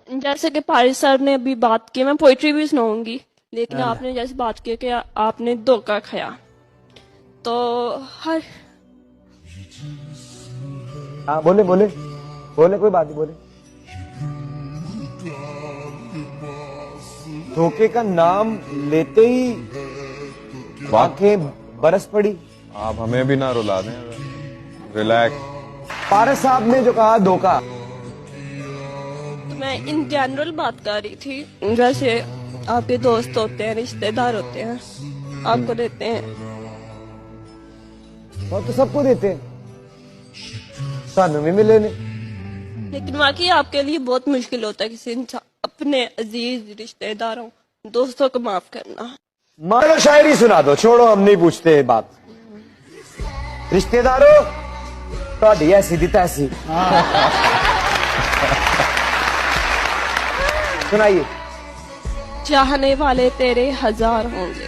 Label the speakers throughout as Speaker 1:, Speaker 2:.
Speaker 1: जैसे कि Paris sir ने अभी बात की, मैं पोइट्री भी सुनाऊंगी, लेकिन आपने जैसे बात की कि आपने धोखा खाया, तो हर
Speaker 2: हाँ बोले बोले बोले, कोई बात नहीं, बोले। धोखे का नाम लेते ही आंखें बरस पड़ी।
Speaker 3: आप हमें भी ना रुला दें, रिलैक्स।
Speaker 2: पारस साहब ने जो कहा धोखा,
Speaker 1: तो मैं इन जनरल बात कर रही थी। जैसे आपके दोस्त होते हैं, रिश्तेदार होते हैं, आपको देते हैं,
Speaker 2: और तो सबको देते हैं, सानू भी मिले ने।
Speaker 1: लेकिन वाकई आपके लिए बहुत मुश्किल होता है किसी इंसान अपने अजीज रिश्तेदारों दोस्तों को माफ करना।
Speaker 2: मानो शायरी सुना दो, छोड़ो हम नहीं पूछते बात। रिश्तेदारों तो ऐसी दी तैसी सुनाइए।
Speaker 1: चाहने वाले तेरे हजार होंगे,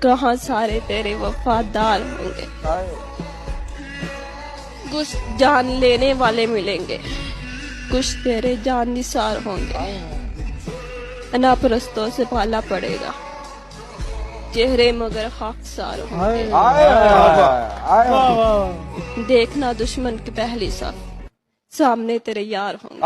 Speaker 1: कहाँ सारे तेरे वफादार होंगे, कुछ जान लेने वाले मिलेंगे, कुछ तेरे जान निसार होंगे, अनापरस्तों से पाला पड़ेगा, चेहरे मगर खाकसार होंगे, देखना दुश्मन की पहली साफ, सामने तेरे यार होंगे।